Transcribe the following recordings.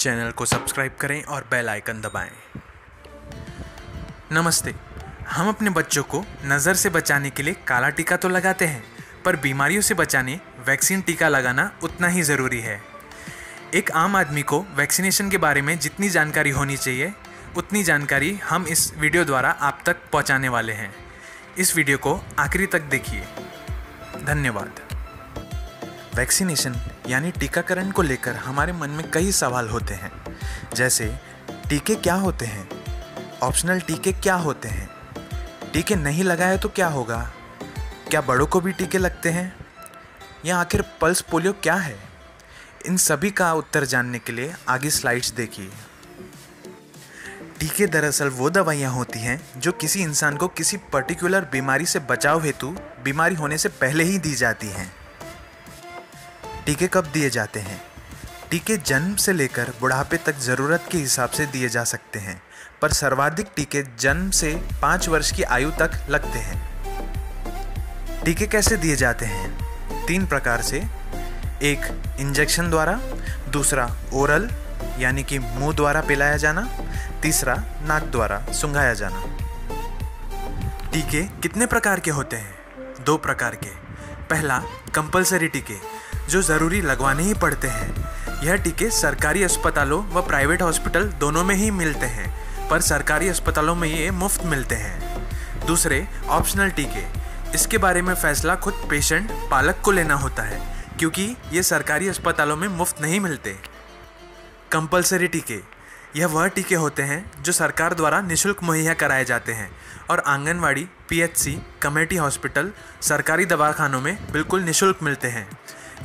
Channel को subscribe करें और बेल आइकन दबाएं। नमस्ते। हम अपने बच्चों को नज़र से बचाने के लिए काला टीका तो लगाते हैं, पर बीमारियों से बचाने वैक्सीन टीका लगाना उतना ही ज़रूरी है। एक आम आदमी को वैक्सीनेशन के बारे में जितनी जानकारी होनी चाहिए, उतनी जानकारी हम इस वीडियो द्वारा आप तक पहुंचाने वाले हैं। इस वीडियो को आखिरी तक देखिए। धन्यवाद। वैक्सीनेशन यानी टीकाकरण को लेकर हमारे मन में कई सवाल होते हैं, जैसे टीके क्या होते हैं, ऑप्शनल टीके क्या होते हैं, टीके नहीं लगाए तो क्या होगा, क्या बड़ों को भी टीके लगते हैं, या आखिर पल्स पोलियो क्या है। इन सभी का उत्तर जानने के लिए आगे स्लाइड्स देखिए। टीके दरअसल वो दवाइयाँ होती हैं जो किसी इंसान को किसी पर्टिकुलर बीमारी से बचाव हेतु बीमारी होने से पहले ही दी जाती हैं। टीके कब दिए जाते हैं? टीके जन्म से लेकर बुढ़ापे तक ज़रूरत के हिसाब से दिए जा सकते हैं, पर सर्वाधिक टीके जन्म से 5 वर्ष की आयु तक लगते हैं। टीके कैसे दिए जाते हैं? 3 प्रकार से। एक, इंजेक्शन द्वारा, दूसरा ओरल यानी कि मुंह द्वारा पिलाया जाना, तीसरा नाक द्वारा सूंघाया जाना। टीके कितने प्रकार के होते हैं? 2 प्रकार के। पहला, कंपल्सरी टीके जो ज़रूरी लगवाने ही पड़ते हैं। यह टीके सरकारी अस्पतालों व प्राइवेट हॉस्पिटल दोनों में ही मिलते हैं, पर सरकारी अस्पतालों में ये मुफ्त मिलते हैं। दूसरे, ऑप्शनल टीके। इसके बारे में फैसला खुद पेशेंट पालक को लेना होता है, क्योंकि ये सरकारी अस्पतालों में मुफ्त नहीं मिलते। कंपल्सरी टीके, यह वह टीके होते हैं जो सरकार द्वारा निःशुल्क मुहैया कराए जाते हैं और आंगनवाड़ी, पीएचसी, कम्युनिटी हॉस्पिटल, सरकारी दवाखानों में बिल्कुल निःशुल्क मिलते हैं।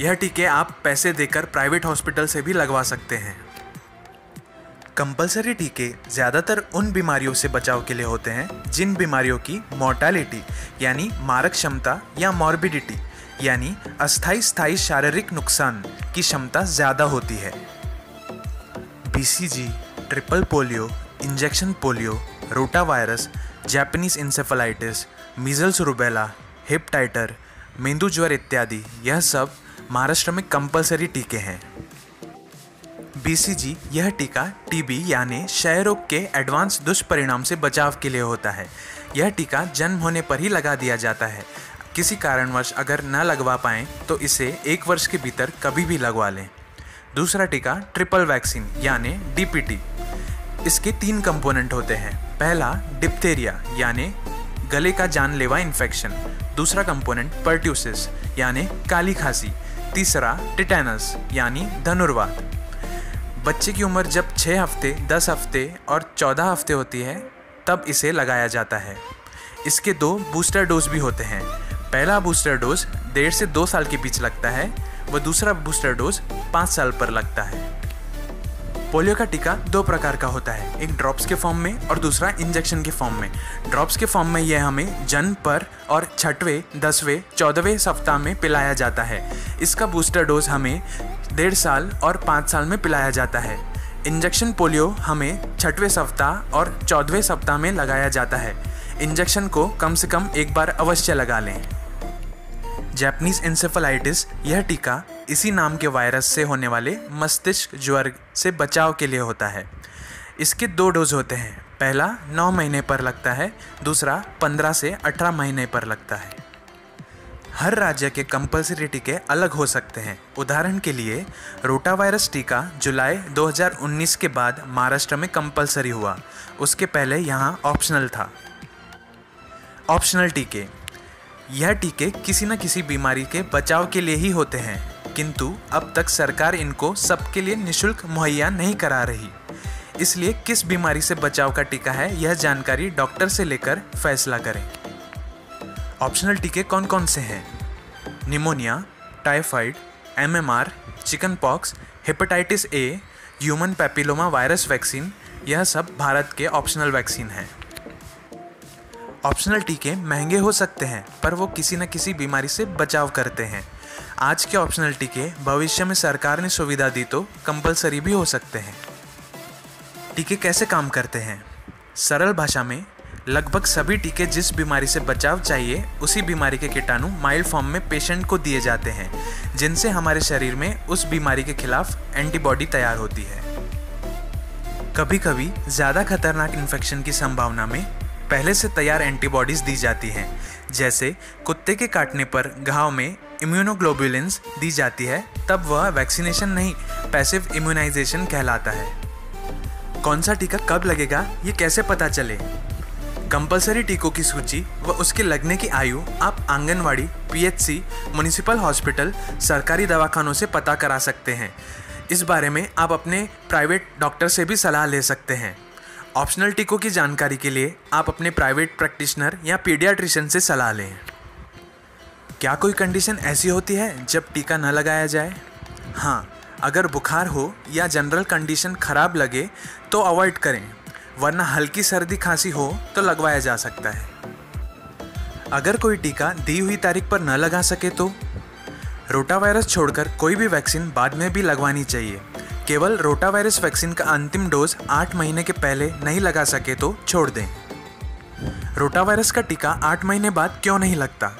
यह टीके आप पैसे देकर प्राइवेट हॉस्पिटल से भी लगवा सकते हैं। कंपल्सरी टीके ज़्यादातर उन बीमारियों से बचाव के लिए होते हैं जिन बीमारियों की मोर्टालिटी यानी मारक क्षमता या मॉर्बिडिटी यानी अस्थायी स्थायी शारीरिक नुकसान की क्षमता ज़्यादा होती है। BCG, triple polio, injection polio, rota virus, Japanese encephalitis, measles rubella, Hib titre, मेंदू ज्वर इत्यादि, यह सब महाराष्ट्र में कंपल्सरी टीके हैं। बीसीजी यह टीका टीबी यानी क्षय रोग के एडवांस दुष्परिणाम से बचाव के लिए होता है। यह टीका जन्म होने पर ही लगा दिया जाता है। किसी कारणवश अगर न लगवा पाएँ तो इसे 1 वर्ष के भीतर कभी भी लगवा लें। दूसरा टीका ट्रिपल वैक्सीन यानी डीपीटी। इसके 3 कंपोनेंट होते हैं। पहला, डिप्थेरिया यानी गले का जानलेवा इन्फेक्शन। दूसरा कंपोनेंट पर्ट्यूसिस यानी काली खांसी। तीसरा, टिटेनस यानी धनुर्वात। बच्चे की उम्र जब 6 हफ्ते, 10 हफ्ते और 14 हफ्ते होती है तब इसे लगाया जाता है। इसके 2 बूस्टर डोज भी होते हैं। पहला बूस्टर डोज 1.5 से 2 साल के बीच लगता है व दूसरा बूस्टर डोज 5 साल पर लगता है। पोलियो का टीका 2 प्रकार का होता है, एक ड्रॉप्स के फॉर्म में और दूसरा इंजेक्शन के फॉर्म में। ड्रॉप्स के फॉर्म में यह हमें जन्म पर और 6वें, 10वें, 14वें सप्ताह में पिलाया जाता है। इसका बूस्टर डोज हमें 1.5 साल और 5 साल में पिलाया जाता है। इंजेक्शन पोलियो हमें 6वें सप्ताह और 14वें सप्ताह में लगाया जाता है। इंजेक्शन को कम से कम 1 बार अवश्य लगा लें। जापानीज इंसेफेलाइटिस यह टीका इसी नाम के वायरस से होने वाले मस्तिष्क ज्वर से बचाव के लिए होता है। इसके 2 डोज होते हैं। पहला 9 महीने पर लगता है, दूसरा 15 से 18 महीने पर लगता है। हर राज्य के कंपल्सरी टीके अलग हो सकते हैं। उदाहरण के लिए रोटा वायरस टीका जुलाई 2019 के बाद महाराष्ट्र में कंपल्सरी हुआ, उसके पहले यहाँ ऑप्शनल था। ऑप्शनल टीके, यह टीके किसी न किसी बीमारी के बचाव के लिए ही होते हैं, किंतु अब तक सरकार इनको सबके लिए निःशुल्क मुहैया नहीं करा रही। इसलिए किस बीमारी से बचाव का टीका है, यह जानकारी डॉक्टर से लेकर फैसला करें। ऑप्शनल टीके कौन कौन से हैं? Pneumonia, typhoid, MMR, chicken pox, hepatitis A, human papilloma virus vaccine, यह सब भारत के ऑप्शनल वैक्सीन हैं। ऑप्शनल टीके महंगे हो सकते हैं, पर वो किसी न किसी बीमारी से बचाव करते हैं। आज के ऑप्शनल टीके भविष्य में सरकार ने सुविधा दी तो कंपल्सरी भी हो सकते हैं। टीके कैसे काम करते हैं? सरल भाषा में लगभग सभी टीके जिस बीमारी से बचाव चाहिए उसी बीमारी के कीटाणु माइल्ड फॉर्म में पेशेंट को दिए जाते हैं, जिनसे हमारे शरीर में उस बीमारी के खिलाफ एंटीबॉडी तैयार होती है। कभी कभी ज़्यादा खतरनाक इन्फेक्शन की संभावना में पहले से तैयार एंटीबॉडीज़ दी जाती हैं, जैसे कुत्ते के काटने पर घाव में इम्यूनोग्लोबुलिन्स दी जाती है, तब वह वैक्सीनेशन नहीं, पैसिव इम्यूनाइजेशन कहलाता है। कौन सा टीका कब लगेगा, ये कैसे पता चले? कंपलसरी टीकों की सूची व उसके लगने की आयु आप आंगनवाड़ी, पीएचसी, म्युनिसिपल हॉस्पिटल, सरकारी दवाखानों से पता करा सकते हैं। इस बारे में आप अपने प्राइवेट डॉक्टर से भी सलाह ले सकते हैं। ऑप्शनल टीकों की जानकारी के लिए आप अपने प्राइवेट प्रैक्टिशनर या पीडियाट्रिशियन से सलाह लें। क्या कोई कंडीशन ऐसी होती है जब टीका न लगाया जाए? हाँ, अगर बुखार हो या जनरल कंडीशन खराब लगे तो अवॉइड करें, वरना हल्की सर्दी खांसी हो तो लगवाया जा सकता है। अगर कोई टीका दी हुई तारीख पर न लगा सके तो रोटावायरस छोड़कर कोई भी वैक्सीन बाद में भी लगवानी चाहिए। केवल रोटावायरस वैक्सीन का अंतिम डोज 8 महीने के पहले नहीं लगा सके तो छोड़ दें। रोटावायरस का टीका 8 महीने बाद क्यों नहीं लगता?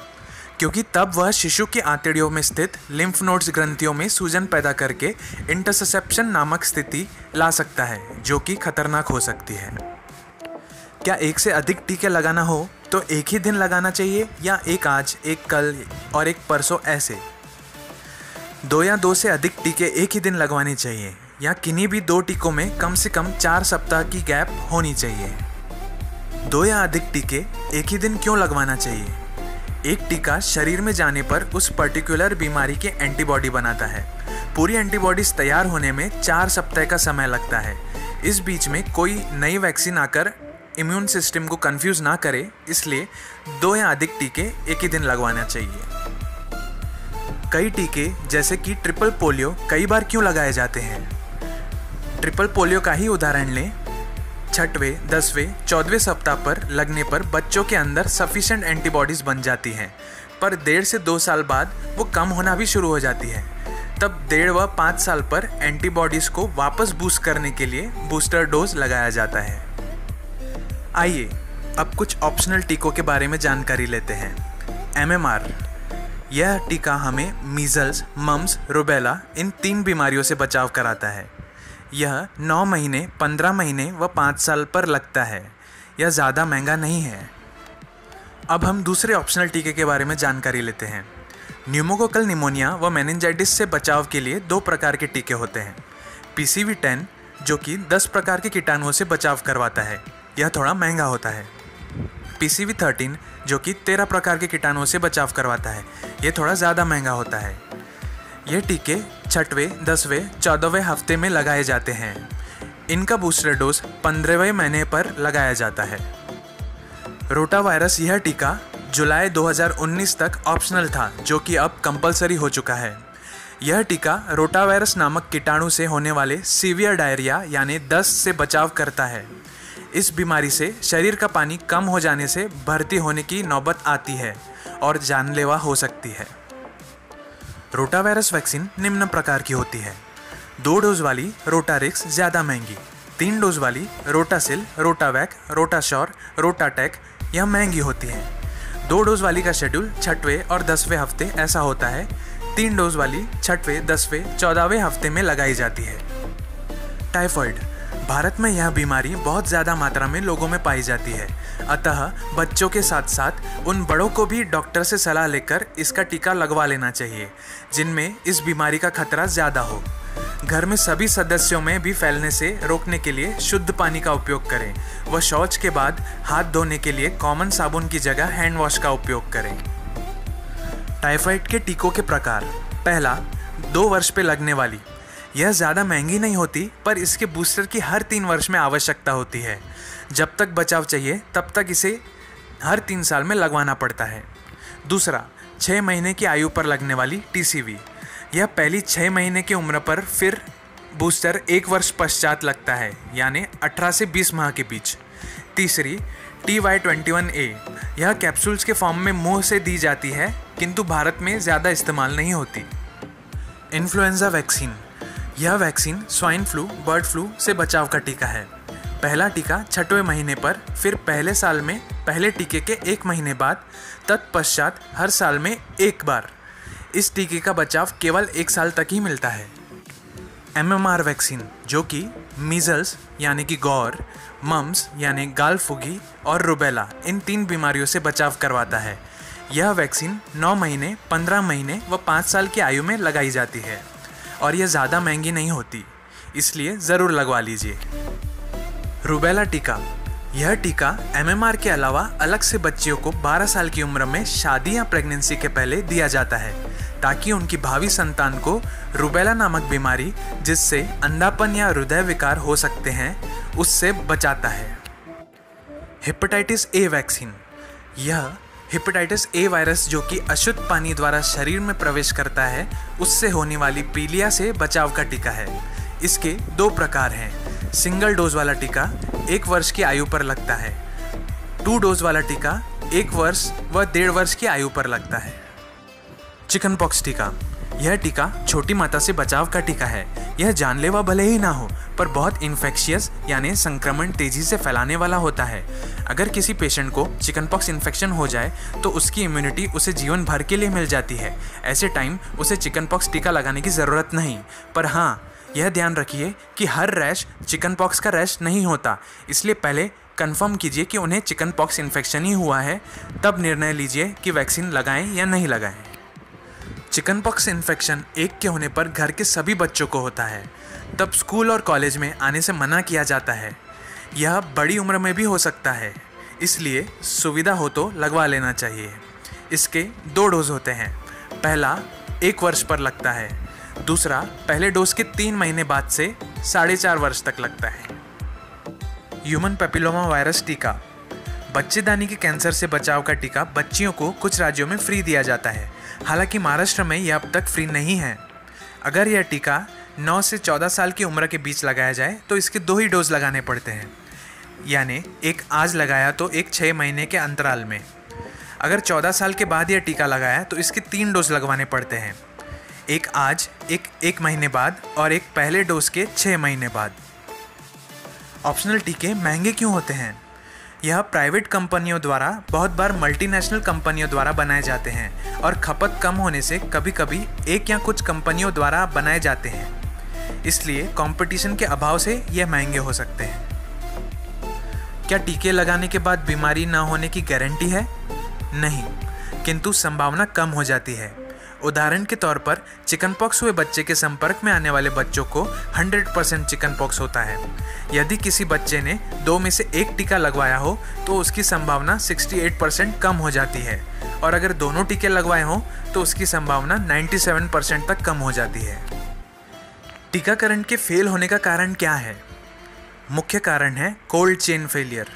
क्योंकि तब वह शिशु की आंतड़ियों में स्थित लिम्फ नोड्स ग्रंथियों में सूजन पैदा करके इंटरसेप्शन नामक स्थिति ला सकता है, जो कि खतरनाक हो सकती है। क्या एक से अधिक टीके लगाना हो तो एक ही दिन लगाना चाहिए या एक आज, एक कल और एक परसों ऐसे? 2 या 2 से अधिक टीके एक ही दिन लगवाने चाहिए या किन्हीं भी 2 टीकों में कम से कम 4 सप्ताह की गैप होनी चाहिए। 2 या अधिक टीके एक ही दिन क्यों लगवाना चाहिए? एक टीका शरीर में जाने पर उस पर्टिकुलर बीमारी के एंटीबॉडी बनाता है। पूरी एंटीबॉडीज तैयार होने में 4 सप्ताह का समय लगता है। इस बीच में कोई नई वैक्सीन आकर इम्यून सिस्टम को कंफ्यूज ना करे, इसलिए 2 या अधिक टीके एक ही दिन लगवाना चाहिए। कई टीके जैसे कि ट्रिपल पोलियो कई बार क्यों लगाए जाते हैं? ट्रिपल पोलियो का ही उदाहरण लें। 6वें, 10वें, 14वें सप्ताह पर लगने पर बच्चों के अंदर सफिशिएंट एंटीबॉडीज़ बन जाती हैं, पर 1.5 से 2 साल बाद वो कम होना भी शुरू हो जाती है। तब 1.5 व 5 साल पर एंटीबॉडीज़ को वापस बूस्ट करने के लिए बूस्टर डोज लगाया जाता है। आइए अब कुछ ऑप्शनल टीकों के बारे में जानकारी लेते हैं। MMR, यह टीका हमें मीजल्स, मम्स, रुबेला इन 3 बीमारियों से बचाव कराता है। यह 9 महीने, 15 महीने व 5 साल पर लगता है। यह ज़्यादा महंगा नहीं है। अब हम दूसरे ऑप्शनल टीके के बारे में जानकारी लेते हैं। न्यूमोकोकल निमोनिया व मेनिंजाइटिस से बचाव के लिए 2 प्रकार के टीके होते हैं। PCV10 जो कि 10 प्रकार के कीटाणुओं से बचाव करवाता है, यह थोड़ा महंगा होता है। PCV13 जो कि 13 प्रकार के कीटाणुओं से बचाव करवाता है, यह थोड़ा ज़्यादा महंगा होता है। ये टीके 6वें, 10वें, 14वें हफ्ते में लगाए जाते हैं। इनका बूस्टर डोज 15वें महीने पर लगाया जाता है। रोटावायरस, यह टीका जुलाई 2019 तक ऑप्शनल था, जो कि अब कंपलसरी हो चुका है। यह टीका रोटावायरस नामक कीटाणु से होने वाले सीवियर डायरिया यानी दस्त से बचाव करता है। इस बीमारी से शरीर का पानी कम हो जाने से भर्ती होने की नौबत आती है और जानलेवा हो सकती है। रोटावायरस वैक्सीन निम्न प्रकार की होती है। 2 डोज वाली रोटारिक्स ज़्यादा महंगी, 3 डोज वाली रोटासिल, रोटावैक, रोटाशॉर, रोटाटेक यह महंगी होती है। 2 डोज वाली का शेड्यूल 6वें और 10वें हफ्ते ऐसा होता है। 3 डोज वाली 6वें, 10वें, 14वें हफ्ते में लगाई जाती है। टाइफॉइड, भारत में यह बीमारी बहुत ज़्यादा मात्रा में लोगों में पाई जाती है, अतः बच्चों के साथ साथ उन बड़ों को भी डॉक्टर से सलाह लेकर इसका टीका लगवा लेना चाहिए जिनमें इस बीमारी का खतरा ज़्यादा हो। घर में सभी सदस्यों में भी फैलने से रोकने के लिए शुद्ध पानी का उपयोग करें व शौच के बाद हाथ धोने के लिए कॉमन साबुन की जगह हैंड वॉश का उपयोग करें। टाइफाइड के टीकों के प्रकार। पहला, 2 वर्ष पे लगने वाली। यह ज़्यादा महंगी नहीं होती, पर इसके बूस्टर की हर 3 वर्ष में आवश्यकता होती है। जब तक बचाव चाहिए तब तक इसे हर 3 साल में लगवाना पड़ता है। दूसरा, 6 महीने की आयु पर लगने वाली TCV। यह पहली 6 महीने की उम्र पर, फिर बूस्टर 1 वर्ष पश्चात लगता है, यानी 18 से 20 माह के बीच। तीसरी, TY21A। यह कैप्सूल्स के फॉर्म में मुंह से दी जाती है, किंतु भारत में ज़्यादा इस्तेमाल नहीं होती। Influenza vaccine. यह vaccine swine flu, bird flu से बचाव का टीका है। पहला टीका 6वें महीने पर, फिर पहले साल में पहले टीके के 1 महीने बाद, तत्पश्चात हर साल में 1 बार। इस टीके का बचाव केवल 1 साल तक ही मिलता है। MMR वैक्सीन, जो कि मीजल्स यानी कि गौर, मम्स यानी गालफुगी और रुबेला, इन 3 बीमारियों से बचाव करवाता है। यह वैक्सीन 9 महीने, 15 महीने व 5 साल की आयु में लगाई जाती है और यह ज़्यादा महंगी नहीं होती, इसलिए ज़रूर लगवा लीजिए। रुबेला टीका, यह टीका MMR के अलावा अलग से बच्चियों को 12 साल की उम्र में शादी या प्रेगनेंसी के पहले दिया जाता है, ताकि उनकी भावी संतान को रुबेला नामक बीमारी, जिससे अंधापन या हृदय विकार हो सकते हैं, उससे बचाता है। हेपेटाइटिस ए वैक्सीन, यह हेपेटाइटिस ए वायरस, जो कि अशुद्ध पानी द्वारा शरीर में प्रवेश करता है, उससे होने वाली पीलिया से बचाव का टीका है। इसके 2 प्रकार हैं। सिंगल डोज वाला टीका 1 वर्ष की आयु पर लगता है। 2 डोज वाला टीका 1 वर्ष व 1.5 वर्ष की आयु पर लगता है। चिकन पॉक्स टीका, यह टीका छोटी माता से बचाव का टीका है। यह जानलेवा भले ही ना हो, पर बहुत इन्फेक्शियस यानी संक्रमण तेजी से फैलाने वाला होता है। अगर किसी पेशेंट को चिकन पॉक्स इन्फेक्शन हो जाए तो उसकी इम्यूनिटी उसे जीवन भर के लिए मिल जाती है। ऐसे टाइम उसे चिकन पॉक्स टीका लगाने की ज़रूरत नहीं, पर हाँ, यह ध्यान रखिए कि हर रैश चिकन पॉक्स का रैश नहीं होता, इसलिए पहले कंफर्म कीजिए कि उन्हें चिकन पॉक्स इन्फेक्शन ही हुआ है, तब निर्णय लीजिए कि वैक्सीन लगाएं या नहीं लगाएं। चिकन पॉक्स इन्फेक्शन एक के होने पर घर के सभी बच्चों को होता है, तब स्कूल और कॉलेज में आने से मना किया जाता है। यह बड़ी उम्र में भी हो सकता है, इसलिए सुविधा हो तो लगवा लेना चाहिए। इसके 2 डोज होते हैं। पहला 1 वर्ष पर लगता है, दूसरा पहले डोज के 3 महीने बाद से 4.5 वर्ष तक लगता है। ह्यूमन पैपिलोमा वायरस टीका, बच्चेदानी के कैंसर से बचाव का टीका बच्चियों को कुछ राज्यों में फ्री दिया जाता है, हालांकि महाराष्ट्र में यह अब तक फ्री नहीं है। अगर यह टीका 9 से 14 साल की उम्र के बीच लगाया जाए तो इसके 2 ही डोज लगाने पड़ते हैं, यानी एक आज लगाया तो एक 6 महीने के अंतराल में। अगर 14 साल के बाद यह टीका लगाया तो इसके 3 डोज लगवाने पड़ते हैं, एक आज, एक महीने बाद और एक पहले डोज के 6 महीने बाद। ऑप्शनल टीके महंगे क्यों होते हैं? यह प्राइवेट कंपनियों द्वारा, बहुत बार मल्टीनेशनल कंपनियों द्वारा बनाए जाते हैं और खपत कम होने से कभी कभी एक या कुछ कंपनियों द्वारा बनाए जाते हैं, इसलिए कंपटीशन के अभाव से यह महंगे हो सकते हैं। क्या टीके लगाने के बाद बीमारी न होने की गारंटी है? नहीं, किंतु संभावना कम हो जाती है। उदाहरण के तौर पर चिकन पॉक्स हुए बच्चे के संपर्क में आने वाले बच्चों को 100% चिकन पॉक्स होता है। यदि किसी बच्चे ने 2 में से 1 टीका लगवाया हो तो उसकी संभावना 68% कम हो जाती है, और अगर दोनों टीके लगवाए हों तो उसकी संभावना 97% तक कम हो जाती है। टीकाकरण के फेल होने का कारण क्या है? मुख्य कारण है कोल्ड चेन फेलियर,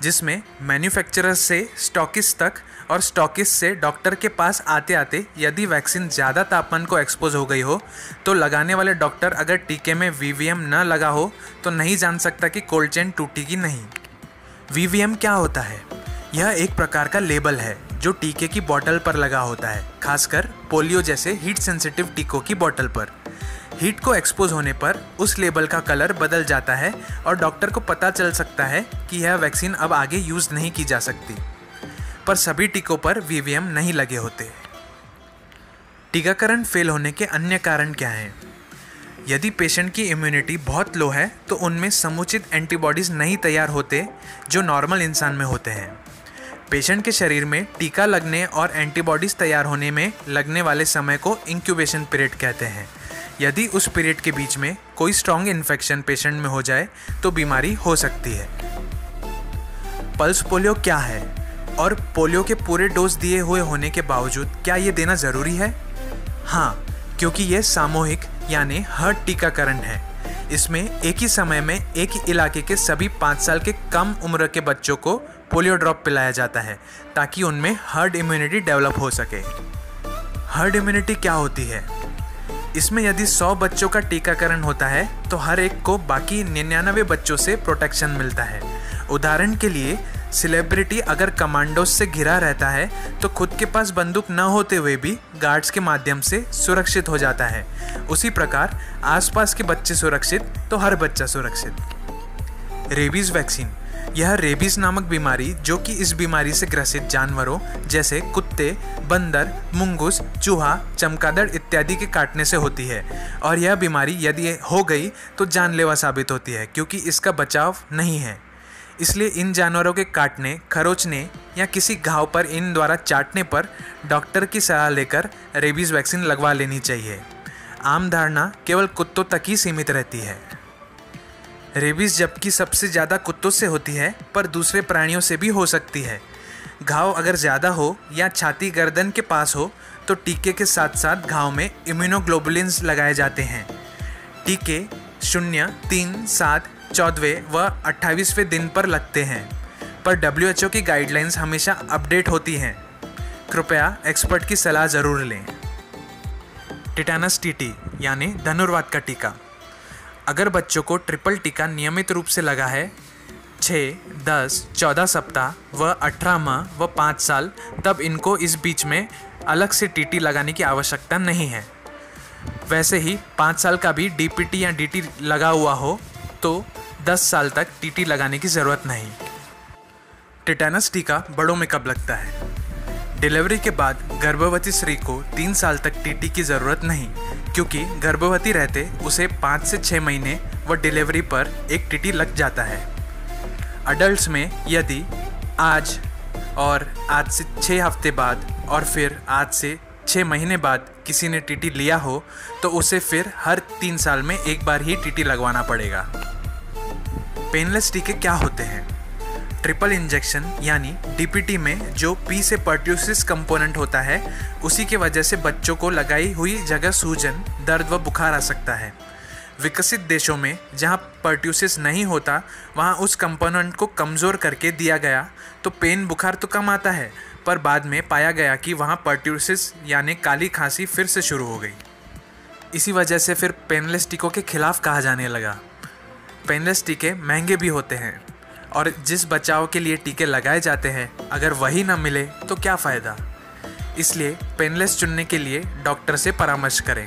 जिसमें मैन्युफैक्चरर से स्टॉकिस्ट तक और स्टॉकिस्ट से डॉक्टर के पास आते आते यदि वैक्सीन ज़्यादा तापमान को एक्सपोज हो गई हो तो लगाने वाले डॉक्टर अगर टीके में VVM न लगा हो तो नहीं जान सकता कि कोल्ड चेन टूटेगी नहीं। VVM क्या होता है? यह एक प्रकार का लेबल है जो टीके की बोतल पर लगा होता है, खासकर पोलियो जैसे हीट सेंसिटिव टीकों की बोतल पर। हीट को एक्सपोज होने पर उस लेबल का कलर बदल जाता है और डॉक्टर को पता चल सकता है कि यह वैक्सीन अब आगे यूज़ नहीं की जा सकती, पर सभी टीकों पर VVM नहीं लगे होते। टीकाकरण फेल होने के अन्य कारण क्या हैं? यदि पेशेंट की इम्यूनिटी बहुत लो है तो उनमें समुचित एंटीबॉडीज़ नहीं तैयार होते जो नॉर्मल इंसान में होते हैं। पेशेंट के शरीर में टीका लगने और एंटीबॉडीज़ तैयार होने में लगने वाले समय को इंक्यूबेशन पीरियड कहते हैं। यदि उस पीरियड के बीच में कोई स्ट्रॉन्ग इन्फेक्शन पेशेंट में हो जाए तो बीमारी हो सकती है। पल्स पोलियो क्या है और पोलियो के पूरे डोज दिए हुए होने के बावजूद क्या ये देना ज़रूरी है? हाँ, क्योंकि ये सामूहिक यानी हर्ड टीकाकरण है। इसमें एक ही समय में एक ही इलाके के सभी 5 साल के कम उम्र के बच्चों को पोलियो ड्रॉप पिलाया जाता है ताकि उनमें हर्ड इम्यूनिटी डेवलप हो सके। हर्ड इम्यूनिटी क्या होती है? इसमें यदि 100 बच्चों का टीकाकरण होता है तो हर एक को बाकी 99 बच्चों से प्रोटेक्शन मिलता है। उदाहरण के लिए सेलिब्रिटी अगर कमांडोज से घिरा रहता है तो खुद के पास बंदूक न होते हुए भी गार्ड्स के माध्यम से सुरक्षित हो जाता है। उसी प्रकार आसपास के बच्चे सुरक्षित तो हर बच्चा सुरक्षित। रेबीज वैक्सीन, यह रेबीज नामक बीमारी, जो कि इस बीमारी से ग्रसित जानवरों जैसे कुत्ते, बंदर, मुंगूस, चूहा, चमगादड़ इत्यादि के काटने से होती है। और यह बीमारी यदि हो गई तो जानलेवा साबित होती है, क्योंकि इसका बचाव नहीं है। इसलिए इन जानवरों के काटने, खरोंचने या किसी घाव पर इन द्वारा चाटने पर डॉक्टर की सलाह लेकर रेबीज वैक्सीन लगवा लेनी चाहिए। आम धारणा केवल कुत्तों तक ही सीमित रहती है। रेबीज जबकि सबसे ज़्यादा कुत्तों से होती है, पर दूसरे प्राणियों से भी हो सकती है। घाव अगर ज़्यादा हो या छाती गर्दन के पास हो तो टीके के साथ साथ घाव में इम्यूनोग्लोबुलिन्स लगाए जाते हैं। टीके 0, 3, 7, 14वें व 28वें दिन पर लगते हैं, पर WHO की गाइडलाइंस हमेशा अपडेट होती हैं। कृपया एक्सपर्ट की सलाह ज़रूर लें। टिटेनस टीटी यानी धनुर्वात का टीका। अगर बच्चों को ट्रिपल टीका नियमित रूप से लगा है 6, 10, 14 सप्ताह व 18 माह व 5 साल, तब इनको इस बीच में अलग से टीटी लगाने की आवश्यकता नहीं है। वैसे ही 5 साल का भी DPT या DT लगा हुआ हो तो 10 साल तक टीटी लगाने की ज़रूरत नहीं। टिटेनस टीका बड़ों में कब लगता है? डिलीवरी के बाद गर्भवती स्त्री को 3 साल तक टीटी की ज़रूरत नहीं, क्योंकि गर्भवती रहते उसे 5 से 6 महीने व डिलीवरी पर एक टीटी लग जाता है। अडल्ट्स में यदि आज से 6 हफ्ते बाद और फिर आज से 6 महीने बाद किसी ने टीटी लिया हो तो उसे फिर हर 3 साल में एक बार ही टीटी लगवाना पड़ेगा। पेनलेस टीके क्या होते हैं? ट्रिपल इंजेक्शन यानी DPT में जो P से पर्ट्यूसिस कंपोनेंट होता है, उसी की वजह से बच्चों को लगाई हुई जगह सूजन, दर्द व बुखार आ सकता है। विकसित देशों में जहां पर्ट्यूसिस नहीं होता, वहां उस कंपोनेंट को कमज़ोर करके दिया गया तो पेन बुखार तो कम आता है, पर बाद में पाया गया कि वहां पर्ट्यूसिस यानी काली खांसी फिर से शुरू हो गई। इसी वजह से फिर पेनलेस टीकों के खिलाफ कहा जाने लगा। पेनलेस टीके महंगे भी होते हैं, और जिस बचाव के लिए टीके लगाए जाते हैं अगर वही ना मिले तो क्या फ़ायदा। इसलिए पेनलेस चुनने के लिए डॉक्टर से परामर्श करें।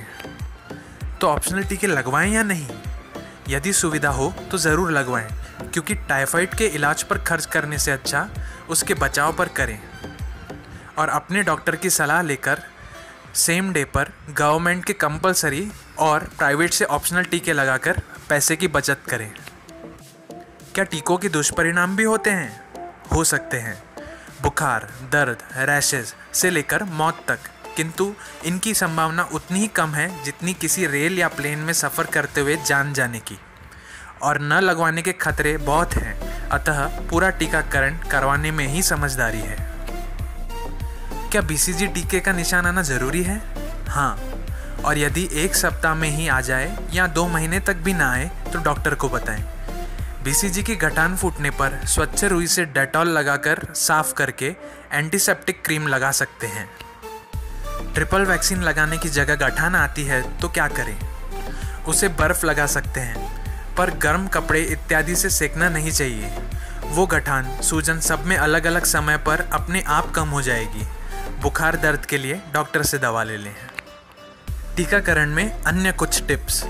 तो ऑप्शनल टीके लगवाएं या नहीं? यदि सुविधा हो तो ज़रूर लगवाएं, क्योंकि टाइफाइड के इलाज पर खर्च करने से अच्छा उसके बचाव पर करें। और अपने डॉक्टर की सलाह लेकर सेम डे पर गवर्नमेंट के कंपलसरी और प्राइवेट से ऑप्शनल टीके लगाकर पैसे की बचत करें। क्या टीकों के दुष्परिणाम भी होते हैं? हो सकते हैं, बुखार, दर्द, रैशेज से लेकर मौत तक, किंतु इनकी संभावना उतनी ही कम है जितनी किसी रेल या प्लेन में सफ़र करते हुए जान जाने की। और न लगवाने के खतरे बहुत हैं, अतः पूरा टीकाकरण करवाने में ही समझदारी है। क्या BCG टीके का निशान आना ज़रूरी है? हाँ, और यदि 1 सप्ताह में ही आ जाए या 2 महीने तक भी ना आए तो डॉक्टर को बताएं। BCG की गठान फूटने पर स्वच्छ रुई से डेटॉल लगाकर साफ करके एंटीसेप्टिक क्रीम लगा सकते हैं। ट्रिपल वैक्सीन लगाने की जगह गठान आती है तो क्या करें? उसे बर्फ़ लगा सकते हैं, पर गर्म कपड़े इत्यादि से सेकना नहीं चाहिए। वो गठान, सूजन सब में अलग अलग समय पर अपने आप कम हो जाएगी। बुखार, दर्द के लिए डॉक्टर से दवा ले लें। टीकाकरण में अन्य कुछ टिप्स।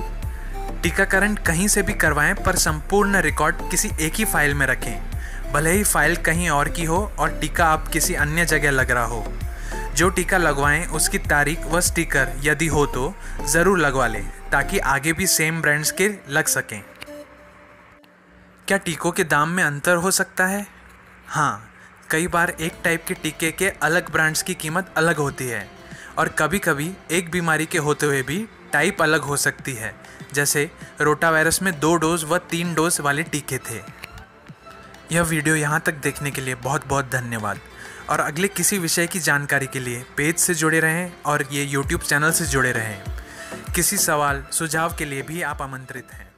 टीकाकरण कहीं से भी करवाएं, पर संपूर्ण रिकॉर्ड किसी एक ही फाइल में रखें। भले ही फाइल कहीं और की हो और टीका आप किसी अन्य जगह लग रहा हो। जो टीका लगवाएं उसकी तारीख व स्टिकर यदि हो तो ज़रूर लगवा लें, ताकि आगे भी सेम ब्रांड्स के लग सकें। क्या टीकों के दाम में अंतर हो सकता है? हाँ, कई बार एक टाइप के टीके के अलग ब्रांड्स की कीमत अलग होती है, और कभी कभी एक बीमारी के होते हुए भी टाइप अलग हो सकती है। जैसे रोटावायरस में 2 डोज व 3 डोज वाले टीके थे। यह वीडियो यहाँ तक देखने के लिए बहुत बहुत धन्यवाद। और अगले किसी विषय की जानकारी के लिए पेज से जुड़े रहें और ये YouTube चैनल से जुड़े रहें। किसी सवाल सुझाव के लिए भी आप आमंत्रित हैं।